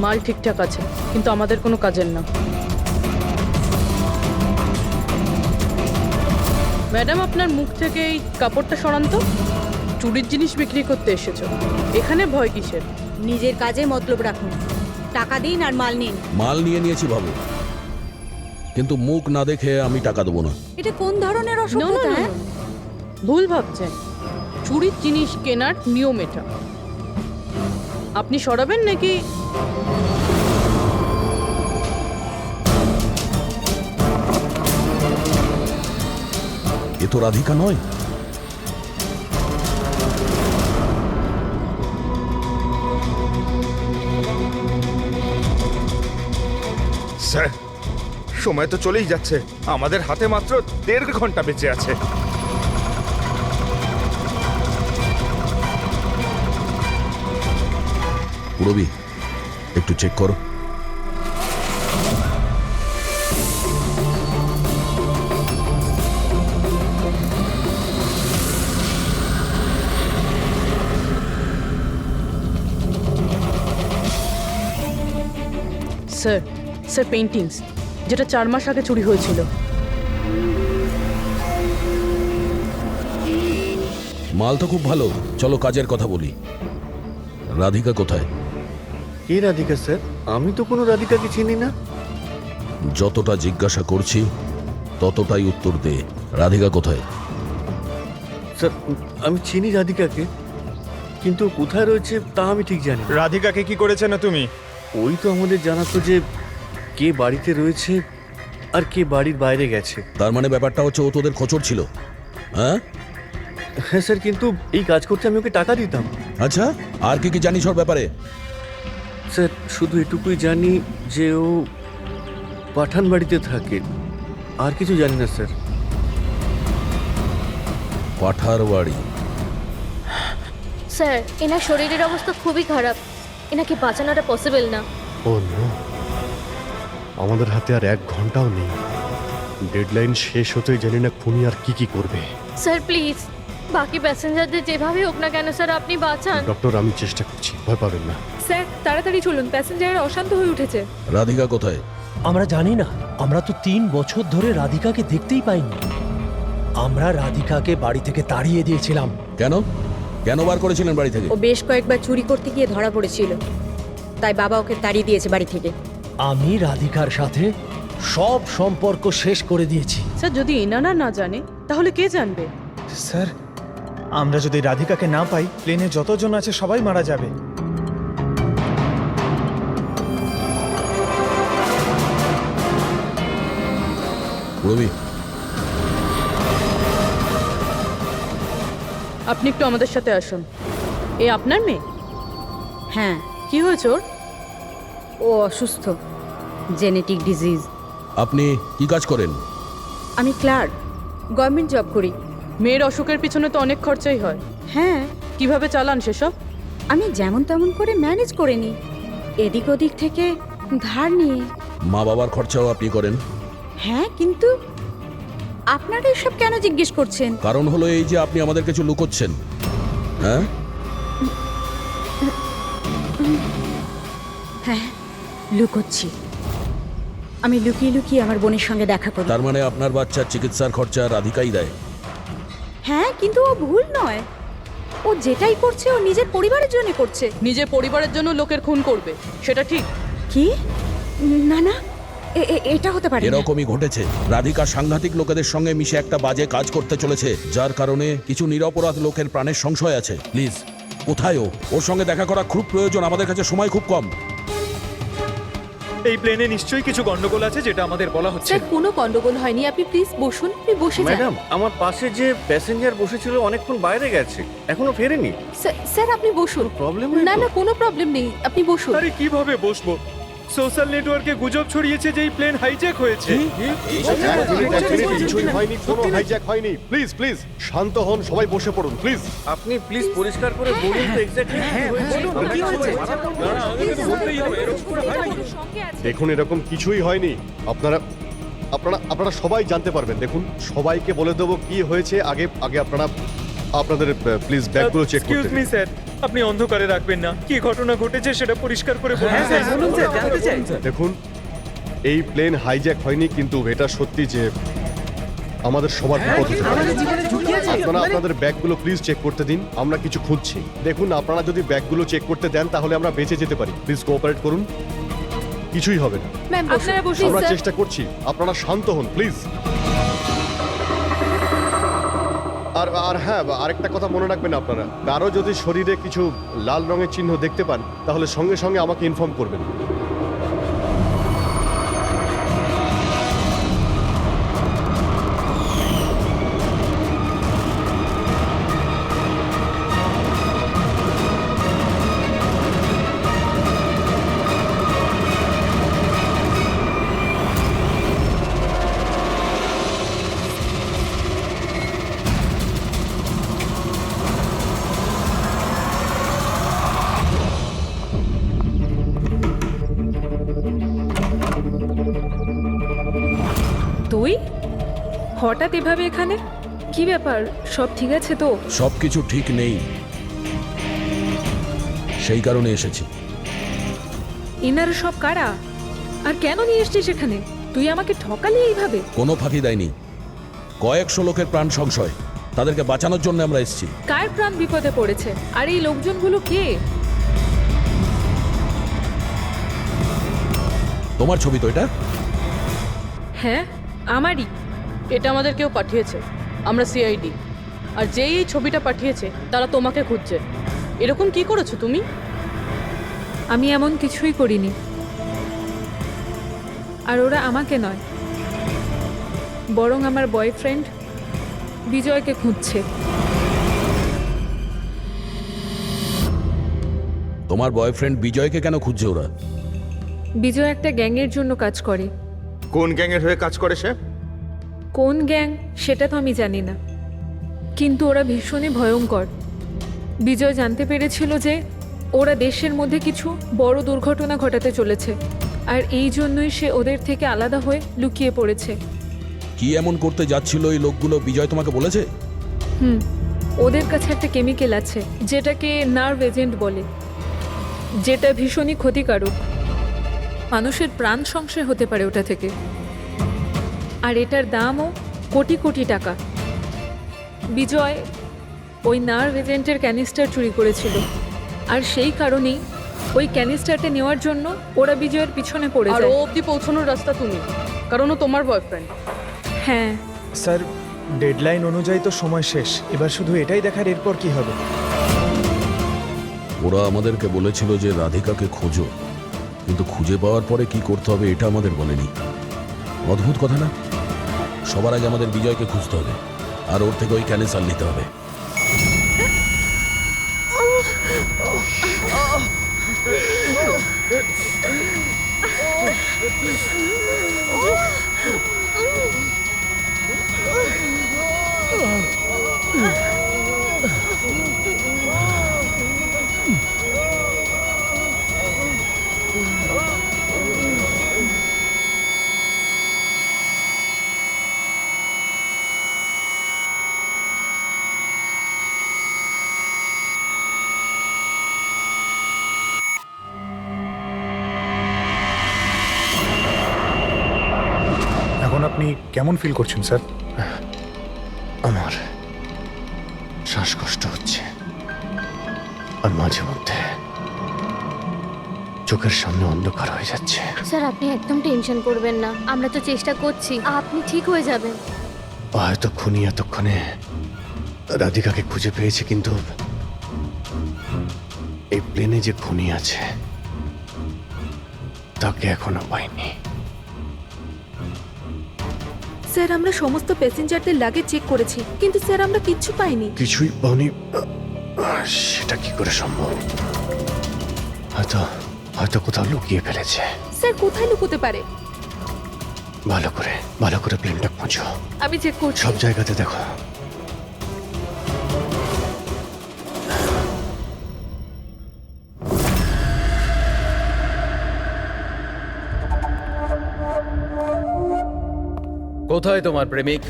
মাল ঠিকঠাক আছে, কিন্তু আমাদের কোনো কাজের না। ম্যাডাম আপনার মুখ থেকে এই কাপড়টা সরান তো। চুরির জিনিস বিক্রি করতে এসেছো, এখানে ভয় কিসের? নিজের কাজে মতলব রাখুন, টাকা দিন আর মাল নিন। মাল নিয়ে নিয়েছি ভাবো, কিন্তু মুখ না দেখে আমি টাকা দেবো না। এটা কোন ধরনের No, no, অসভ্যতা? no, no. ভুল ভাবছেন। চুরির জিনিস কেনার নিয়ম এটা। আপনি সরাবেন নাকি? এ তো রাধিকা নয়। স্যার, সময় তো চলেই যাচ্ছে, আমাদের হাতে মাত্র 1.5 ঘন্টা বেঁচে আছে। পুরবি, একটু চেক করো। স্যার স্যার পেন্টিংস, যেটা 4 মাস আগে চুরি হয়েছিল। মাল তো খুব ভালো, চলো কাজের কথা বলি। রাধিকা কোথায়? কে রাধিকা স্যার? আমি তো কোনো রাধিকাকে চিনি না। যতটা জিজ্ঞাসা করছি ততটাই উত্তর দে। রাধিকা কোথায়? স্যার আমি চিনি রাধিকাকে, কিন্তু কোথায় রয়েছে তা আমি ঠিক জানি না। রাধিকাকে কি করেছে না তুমি? ওই তো আমাদের জানাতো যে কে বাড়িতে রয়েছে আর কে বাড়ির বাইরে গেছে। তার মানে ব্যাপারটা হচ্ছে ও তোদের খোঁচর ছিল, হ্যাঁ? হ্যাঁ স্যার, কিন্তু এই কাজ করতে আমি ওকে টাকা দিতাম। আচ্ছা, আর কি কি জানিস ওর ব্যাপারে? স্যার শুধু এটুকুই জানি যে ও পাঠান বাড়িতে থাকে, আর কিছু জানি না স্যার। পাঠার বাড়ি? স্যার এনার শরীরের অবস্থা খুবই খারাপ, এনাকে বাঁচানোটা পসিবল না। ও নো, আমাদের হাতে আর 1 ঘন্টাও নেই। ডেডলাইন শেষ হতেই জানি না খুনি আর কি করবে। স্যার প্লিজ বাকি প্যাসেঞ্জারদের যেভাবে হোক না কেন স্যার আপনি বাঁচান। ডক্টর আমি চেষ্টা করছি, ভয় পাবেন না। স্যার তাড়াতাড়ি চলুন, প্যাসেঞ্জাররা অশান্ত হয়ে উঠেছে। রাধিকা কোথায়? আমরা জানি না, আমরা তো 3 বছর ধরে রাধিকাকে দেখতেই পাইনি। আমরা রাধিকাকে বাড়ি থেকে তাড়িয়ে দিয়েছিলাম। কেন কেন বার করেছিলেন বাড়ি থেকে? ও বেশ কয়েকবার চুরি করতে গিয়ে ধরা পড়েছিল, তাই বাবা ওকে তাড়িয়ে দিয়েছে বাড়ি থেকে। আমি রাধিকার সাথে সব সম্পর্ক শেষ করে দিয়েছি। স্যার যদি এনারা না জানে তাহলে কে জানবে? স্যার আমরা যদি রাধিকাকে না পাই, প্লেনে যতজন আছে সবাই মারা যাবে। রবি, আপনি একটু আমাদের সাথে আসুন। এ আপনার মেয়ে? হ্যাঁ, কি হয়েছে ওর? ও অসুস্থ, জেনেটিক ডিজিজ। আপনি কি কাজ করেন? আমি ক্লার্ক, গভর্নমেন্ট জব করি। মেয়ের অসুখের পিছনে তো অনেক খরচাই হয়। হ্যাঁ, কিভাবে চালান সেসব? আমি যেমন তেমন করে ম্যানেজ করে নিই, এদিক ওদিক থেকে ধার নিয়ে। মা বাবার খরচাও আপনি করেন? হ্যাঁ, কিন্তু আপনারা এসব কেন জিজ্ঞেস করছেন? কারণ হলো এই যে আপনি আমাদের কিছু লুকোচ্ছেন, হ্যাঁ? হ্যাঁ, লুকোচ্ছি। আমি লুকিয়ে লুকিয়ে আমার বোনের সঙ্গে দেখা করি। তার মানে আপনার বাচ্চার চিকিৎসার খরচা রাধিকাই দেয়? হ্যাঁ, কিন্তু ও ভুল নয়। ও যেটাই করছে ও নিজের পরিবারের জন্য করছে। নিজের পরিবারের জন্য লোকের খুন করবে, সেটা ঠিক? কি? না না, এটা হতে পারে না। এরকমই ঘটেছে। রাধিকা সাংঘাতিক লোকেদের সঙ্গে মিশে একটা বাজে কাজ করতে চলেছে, যার কারণে কিছু নিরপরাধ লোকের প্রাণের সংশয় আছে। প্লিজ, কোথায় ও? ওর সঙ্গে দেখা করা খুব প্রয়োজন, আমাদের কাছে সময় খুব কম। এই প্লেনে নিশ্চয়ই কিছু গন্ডগোল আছে যেটা আমাদের বলা হচ্ছে। স্যার কোনো গন্ডগোল হয়নি, আপনি প্লিজ বসুন, আপনি বসে যান। ম্যাডাম, আমার পাশে যে প্যাসেঞ্জার বসেছিল অনেকক্ষণ বাইরে গেছে, এখনো ফেরেনি। স্যার আপনি বসুন। প্রবলেম না না, কোনো প্রবলেম নেই, আপনি বসুন। আরে কিভাবে বসবো? সোশ্যাল নেটওয়ার্কে গুজব ছড়িয়েছে যে এই প্লেন হাইজ্যাক হয়েছে। কিছুই হয়নি, কোনো হাইজ্যাক হয়নি। প্লিজ প্লিজ শান্ত হন, সবাই বসে পড়ুন প্লিজ। আপনি প্লিজ পরিষ্কার করে বলুন তো এক্স্যাক্টলি কি হয়েছে। দেখুন এরকম কিছুই হয়নি। আপনারা আপনারা আপনারা সবাই জানতে পারবেন। দেখুন সবাইকে বলে দেবো কি হয়েছে। আগে আগে আপনারা আপনাদের প্লিজ ব্যাগগুলো চেক করতে এক্সকিউজ মি স্যার, আপনি অন্ধকারে রাখবেন না। কি ঘটনা ঘটেছে সেটা পরিষ্কার করে বলুন স্যার। দেখুন এই প্লেন হাইজ্যাক হয়নি, কিন্তু এটা সত্যি যে আমাদের সবার বিপদ হতে পারে। আপনারা আপনাদের ব্যাগগুলো প্লিজ চেক করতে দিন, আমরা কিছু খুঁজছি। দেখুন আপনারা যদি ব্যাগগুলো চেক করতে দেন তাহলে আমরা বেঁচে যেতে পারি। প্লিজ কোঅপারেট করুন, কিছুই হবে না। ম্যাম আপনারা বসুন আমরা স্যার। চেষ্টা করছি, আপনারা শান্ত হন প্লিজ। আর হ্যাঁ, আরেকটা কথা মনে রাখবেন, আপনারা কারো যদি শরীরে কিছু লাল রঙের চিহ্ন দেখতে পান তাহলে সঙ্গে সঙ্গে আমাকে ইনফর্ম করবেন। তুই হঠাৎ এভাবে এখানে? কি ব্যাপার, সব ঠিক আছে তো? সবকিছু ঠিক নেই, সেই কারণে এসেছি। ইনার সব কারা? আর কেন নিয়ে এসছিস এখানে? তুই আমাকে ঠকালি এইভাবে? কোনো ফাঁকি দেয়নি, কয়েকশো লোকের প্রাণ সংশয়, তাদেরকে বাঁচানোর জন্য আমরা এসেছি। কার প্রাণ বিপদে পড়েছে? আর এই লোকজনগুলো কে? তোমার ছবি তো এটা? হ্যাঁ, আমারই। এটা আমাদের কেউ পাঠিয়েছে, আমরা সিআইডি। আর যেই এই ছবিটা পাঠিয়েছে তারা তোমাকে খুঁজছে। এরকম কি করেছো তুমি? আমি এমন কিছুই করিনি। আর ওরা আমাকে নয়, বরং আমার বয়ফ্রেন্ড বিজয়কে খুঁজছে। তোমার বয়ফ্রেন্ড বিজয়কে কেন খুঁজছে ওরা? বিজয় একটা গ্যাংয়ের জন্য কাজ করে। কোন গ্যাংয়ের হয়ে কাজ করে সে? কোন গ্যাং সেটা তো আমি জানি না, কিন্তু ওরা ভীষণই ভয়ঙ্কর। বিজয় জানতে পেরেছিল যে ওরা দেশের মধ্যে কিছু বড় দুর্ঘটনা ঘটাতে চলেছে, আর এই জন্যই সে ওদের থেকে আলাদা হয়ে লুকিয়ে পড়েছে। কি এমন করতে যাচ্ছিল এই লোকগুলো বিজয় তোমাকে বলেছে? ওদের কাছে একটা কেমিক্যাল আছে যেটাকে নার্ভ এজেন্ট বলে, যেটা ভীষণই ক্ষতিকারক। মানুষের প্রাণ সংশয় হতে পারে ওটা থেকে, আর এটার দামও কোটি কোটি টাকা। বিজয় ওই নার্ভ এজেন্টের ক্যানিস্টার চুরি করেছিল, আর সেই কারণেই ওই ক্যানিস্টারটা নেওয়ার জন্য ওরা বিজয়ের পিছনে পড়ে আর যায়। ও অবধি পৌঁছানোর রাস্তা তুমি, কারণ ও তোমার বয়ফ্রেন্ড। হ্যাঁ স্যার, ডেডলাইন অনুযায়ী তো সময় শেষ, এবার শুধু এটাই দেখার এরপর কি হবে। ওরা আমাদেরকে বলেছিল যে রাধিকাকে খোঁজো, কিন্তু খুঁজে পাওয়ার পরে কি করতে হবে এটা আমাদের বলেনি। অদ্ভুত কথা না? সবার আগে আমাদের বিজয়কে খুঁজতে হবে, আর ওর থেকে ওই ক্যানেসার নিতে হবে। এখন আপনি কেমন ফিল করছেন স্যার? আমার শ্বাসকষ্ট হচ্ছে, আর মাঝে মধ্যে চোখের সামনে অন্ধকার হয়ে যাচ্ছে। স্যার আপনি একদম টেনশন করবেন না, আমরা তো চেষ্টা করছি, আপনি ঠিক হয়ে যাবেন। হয়তো খুনি এতক্ষণে রাধিকাকে খুঁজে পেয়েছে, কিন্তু এই প্লেনে যে খুনি আছে তাকে এখনো পাইনি। স্যার, আমরা সমস্ত প্যাসেঞ্জারদের লাগেজ চেক করেছি, কিন্তু স্যার আমরা কিচ্ছু পাইনি। কিছুই পাওনি? সেটা কি করে সম্ভব? হয়তো হয়তো কোথাও লুকিয়ে ফেলেছে। স্যার, কোথায় লুকোতে পারে? ভালো করে প্লেনটা খোঁজো। আমি চেক করছি। সব জায়গাতে দেখো। কোথায় তোমার প্রেমিক?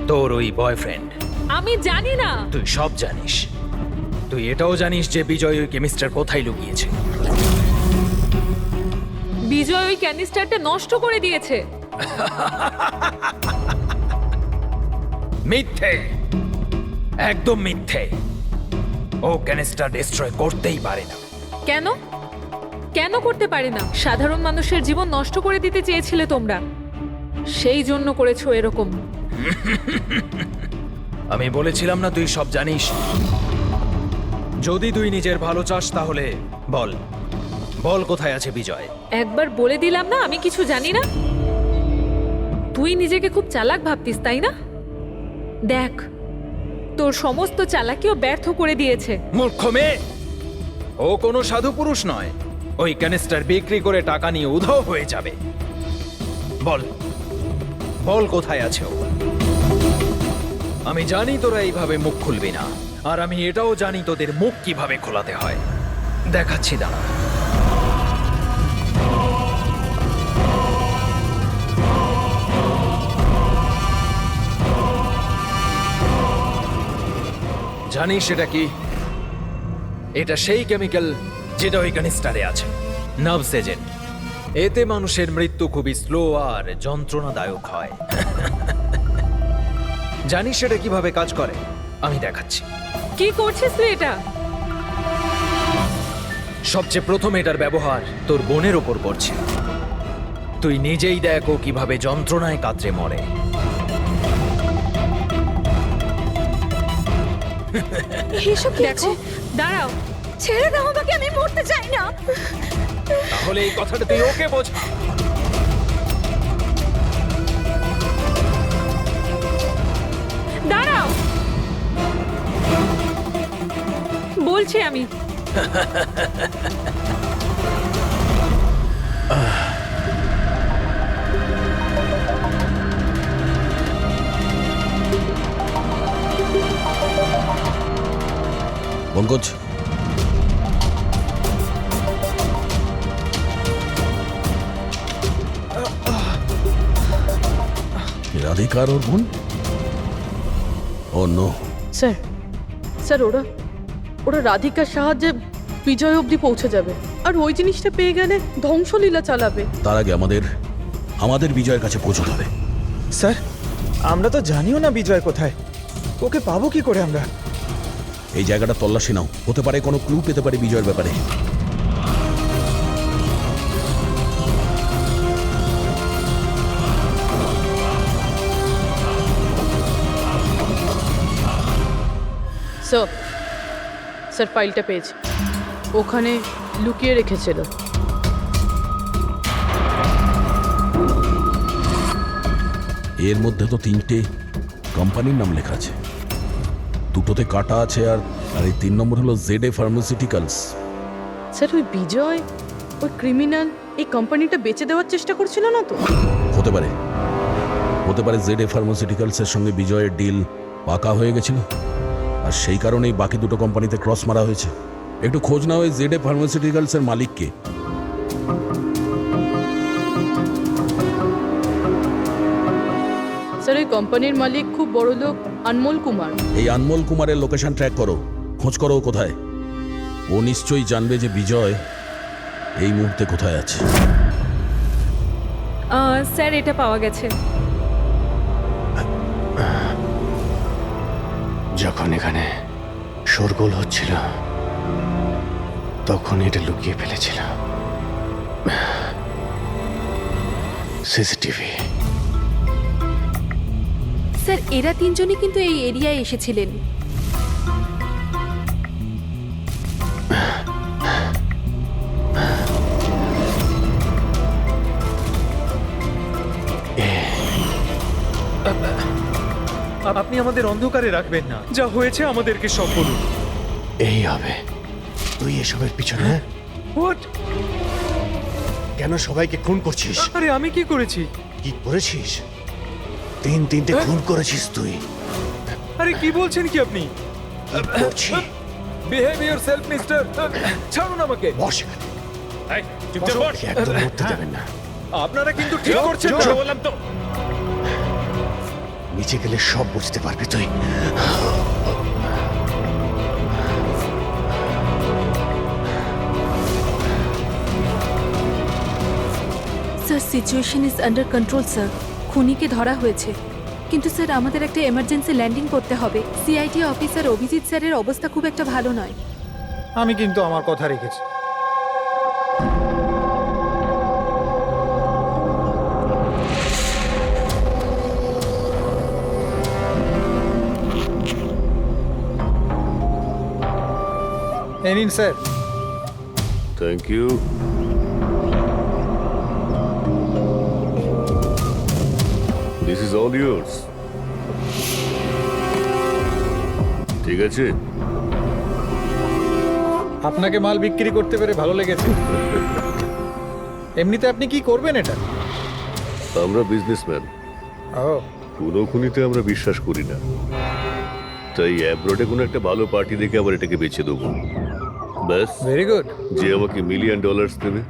তোর ওই বয়ফ্রেন্ড? আমি জানি না। তুই সব জানিস। তুই এটাও জানিস যে বিজয় ওই কেমিস্টার কোথায় লুকিয়েছে। বিজয় ওই ক্যানিস্টারটা নষ্ট করে দিয়েছে। মিথ্যে, একদম মিথ্যে। ও ক্যানিস্টার ডিস্ট্রয় করতেই পারে না। কেন? কেন করতে পারে না? সাধারণ মানুষের জীবন নষ্ট করে দিতে চেয়েছিলে তোমরা, সেই জন্য করেছো এরকম। আমি বলেছিলাম না তুই সব জানিস? যদি তুই নিজের ভালো চাস তাহলে বল, বল কোথায় আছে বিজয়? একবার বলে দিলাম না আমি কিছু জানি না। তুই নিজেকে খুব চালাক ভাবতিস, তাই না? দেখ, তোর সমস্ত চালাকিও ব্যর্থ করে দিয়েছে। মূর্খ মেয়ে, ও কোনো সাধু পুরুষ নয়। ওই ক্যানিস্টার বিক্রি করে টাকা নিয়ে উধাও হয়ে যাবে। বল, বল কোথায় আছে ও? আমি জানি তোরা এইভাবে মুখ খুলবি না, আর আমি এটাও জানি তোদের মুখ কিভাবে খোলাতে হয়। দেখাচ্ছি, দাঁড়া। জানিস এটা কি? এটা সেই কেমিক্যাল যেটা ওই ক্যানিস্টারে আছে, নার্ভস এজেন্ট। এতে মানুষের মৃত্যু খুবই স্লো আর যন্ত্রণাদায়ক হয়। জানিস সেটা কিভাবে কাজ করে? আমি দেখাচ্ছি। কি করছিস তুই এটা? সবচেয়ে প্রথম এটার ব্যবহার তোর বোনের ওপর করছে। তুই নিজেই দেখ ও কিভাবে যন্ত্রণায় কাতরে মরে। এসব কি দেখো, দাঁড়াও। ছেড়ে দাও আমাকে, আমি মরতে চাই না। তাহলে এই কথাটা তুই ওকে বোঝা। দাঁড়াও, বলছি আমি। পঙ্কজ, রাধিকার ওর বোন? ও নো। স্যার, স্যার ওরা ওরা রাধিকার সাহায্যে বিজয় অবধি পৌঁছে যাবে, আর ওই জিনিসটা পেয়ে গেলে ধ্বংসলীলা চালাবে। তার আগে আমাদের বিজয়ের কাছে পৌঁছতে হবে। স্যার, আমরা তো জানিও না বিজয় কোথায়। ওকে পাবো কি করে আমরা? এই জায়গাটা তল্লাশি নাও, হতে পারে কোনো ক্লু পেতে পারে বিজয়ের ব্যাপারে। স্যার, স্যার ফাইলটা পেয়েছি, ওখানে লুকিয়ে রেখেছিল। এর মধ্যে তো 3টে কোম্পানির নাম লেখা আছে, দুটোতে কাটা আছে, আর এই 3 নম্বর হলো ZA ফার্মাসিউটিক্যালস। স্যার ওই বিজয়, ওই ক্রিমিনাল এই কোম্পানিটা বেচে দেওয়ার চেষ্টা করছিল না তো? হতে পারে ZA ফার্মাসিউটিক্যালসের সঙ্গে বিজয়ের ডিল পাকা হয়ে গেছিল, আর সেই কারণেই বাকি দুটো কোম্পানিতে ক্রস মারা হয়েছে। একটু খোঁজ নাও ওই ZA ফার্মাসিউটিক্যালসের মালিককে। স্যার এই কোম্পানির মালিক খুব বড় লোক অনমোল কুমার। এই অনমোল কুমারের লোকেশন ট্র্যাক করো, খোঁজ করো ও কোথায়। ও নিশ্চয়ই জানবে যে বিজয় এই মুহূর্তে কোথায় আছে। স্যার, এটা পাওয়া গেছে। যখন এখানে শোরগোল হচ্ছিল তখন এটা লুকিয়ে ফেলেছিল। সিসিটিভি। স্যার, এরা তিনজনই কিন্তু এই এরিয়ায় এসেছিলেন। আপনি আমাদের অন্ধকারে রাখবেন না। যা হয়েছে আমাদেরকে সব বলুন। এই হবে। তুই এসবের পিছনে হোয়াট? কেন সবাইকে খুন করছিস? আরে আমি কি করেছি? কি করেছিস? 3-3টে খুন করেছিস তুই। আরে কি বলছেন কি আপনি? করছি। Behave yourself mister. ছাড়ুন আমাকে। বস এখানে। এই চুপচাপ বস। একদম উঠতে দেবেন না। আপনারা কিন্তু ঠিক করছেন না, বললাম তো। নিচে গেলে সব বুঝতে পারবি তুই। Sir, situation is under control sir. খুনিকে ধরা হয়েছে, কিন্তু স্যার আমাদের একটা এমার্জেন্সি ল্যান্ডিং করতে হবে। সিআইডি অফিসার অভিজিৎ স্যারের অবস্থা খুব একটা ভালো নয়। আমি কিন্তু আমার কথা রেখেছি। এই নিন sir. Thank you. This is all yours. ঠিক আছে। আপনাকে মাল বিক্রি করতে পেরে ভালো লেগেছে। এমনিতে আপনি কি করবেন এটা? আমরা বিজনেসম্যান, ও কোনো খুনিতে আমরা বিশ্বাস করি না, তাই অ্যাব্রোডে কোনো একটা ভালো পার্টি দেখে আবার এটাকে বেচে দেবো। ব্যাস। Very good. যে আমাকে $1,000,000 দেবে।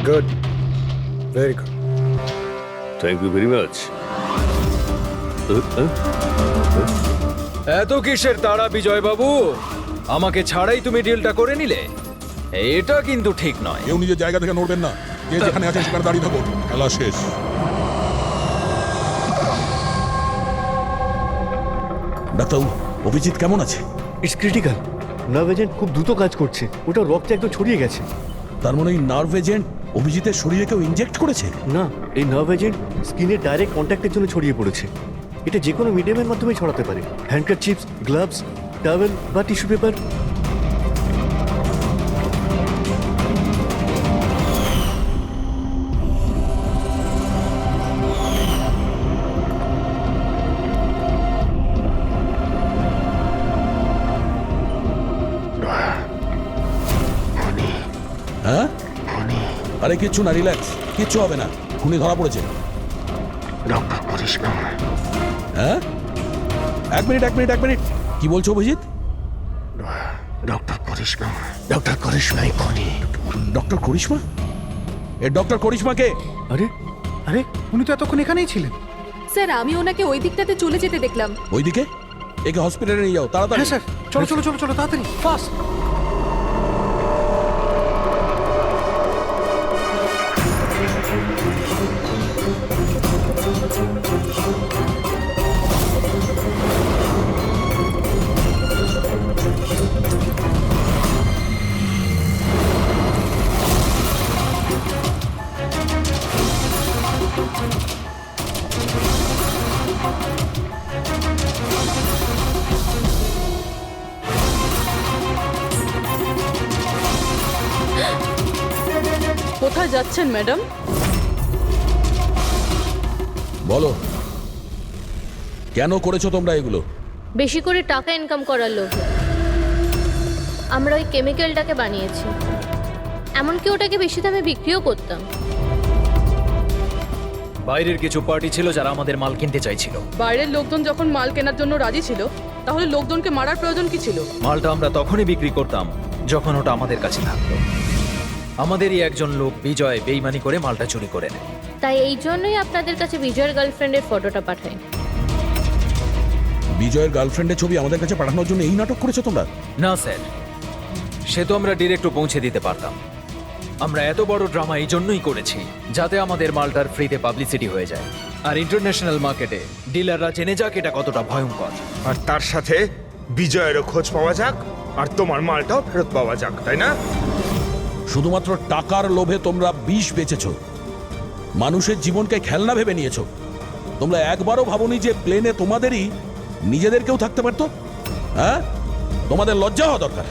Good, very good. Thank you very much. এত কিসের তাড়া বিজয় বাবু? আমাকে ছাড়াই তুমি ডিলটা করে নিলে? এটা কিন্তু ঠিক নয়। কেউ নিজের জায়গা থেকে নড়বেন না, যে যেখানে আছে সেখানে দাঁড়িয়ে থাকুন, খেলা শেষ। ডাক্তারবাবু, অভিজিৎ কেমন আছে? It's critical. নার্ভ এজেন্ট খুব দ্রুত কাজ করছে, ওটা রক্তে একদম ছড়িয়ে গেছে। তার মানে এই নার্ভ এজেন্ট অভিজিতের শরীরে কেউ ইনজেক্ট করেছে? না, এই নার্ভ এজেন্ট স্কিনের ডাইরেক্ট কন্ট্যাক্টের জন্য ছড়িয়ে পড়েছে। এটা যে কোনো মিডিয়ামের মাধ্যমে ছড়াতে পারে। হ্যান্ডকারচিপস, গ্লাভস, টাওয়েল বা টিস্যু পেপার। হ্যাঁ, আরে কিচ্ছু না, রিল্যাক্স, কিচ্ছু হবে না। খুনি ধরা পড়েছে। ডক্টর করিশ্মা। হ্যাঁ, এক মিনিট। কি বলছো অভিজিৎ? ডক্টর করিশ্মা। ডক্টর করিশ্মাই খুনি। ডক্টর করিশ্মা? এ ডক্টর করিশ্মাকে? আরে আরে উনি তো এতক্ষণ এখানেই ছিলেন। স্যার আমি ওনাকে ওই দিকটাতে চলে যেতে দেখলাম। ওইদিকে? একে হসপিটালে নিয়ে যাও তাড়াতাড়ি। হ্যাঁ স্যার, চলো তাড়াতাড়ি, ফাস্ট। কোথায় যাচ্ছেন ম্যাডাম? বলো, কেন করেছো তোমরা এগুলো? বেশি করে টাকা ইনকাম করার লোভে আমরা ওই কেমিক্যালটাকে বানিয়েছি। এমনকি ওটাকে বেশি দামে বিক্রিও করতাম। বাইরের কিছু পার্টি ছিল যারা আমাদের মাল কিনতে চাইছিল। বাইরের লোকজন যখন মাল কেনার জন্য রাজি ছিল, তাহলে লোকজনকে মারার প্রয়োজন কি ছিল? মালটা আমরা তখনই বিক্রি করতাম যখন ওটা আমাদের কাছে থাকতো। আমাদেরই একজন লোক বিজয় বেইমানি করে মালটা চুরি করে নেয়। তাই এই জন্যই আপনাদের কাছে বিজয়ের গার্লফ্রেন্ডের ফটোটা পাঠাই। বিজয়ের গার্লফ্রেন্ডের ছবি আমাদের কাছে পাঠানোর জন্য এই নাটক করেছো তোমরা? না স্যার, সে তো আমরা ডিরেক্টও পৌঁছে দিতে পারতাম। আমরা এত বড় ড্রামা এই জন্যই করেছি যাতে আমাদের মালটার ফ্রিতে পাবলিসিটি হয়ে যায়, আর ইন্টারন্যাশনাল মার্কেটে ডিলাররা জেনে যাক এটা কতটা ভয়ঙ্কর। আর তার সাথে বিজয়েরও খোঁজ পাওয়া যাক, আর তোমার মালটাও ফেরত পাওয়া যাক, তাই না? শুধুমাত্র টাকার লোভে তোমরা বিষ বেচেছো, মানুষের জীবনকে খেলনা ভেবে নিয়েছো। তোমরা একবারও ভাবোনি যে প্লেনে তোমাদেরই নিজেদেরকেও থাকতে পারতো? হ্যাঁ, তোমাদের লজ্জা হওয়া দরকার।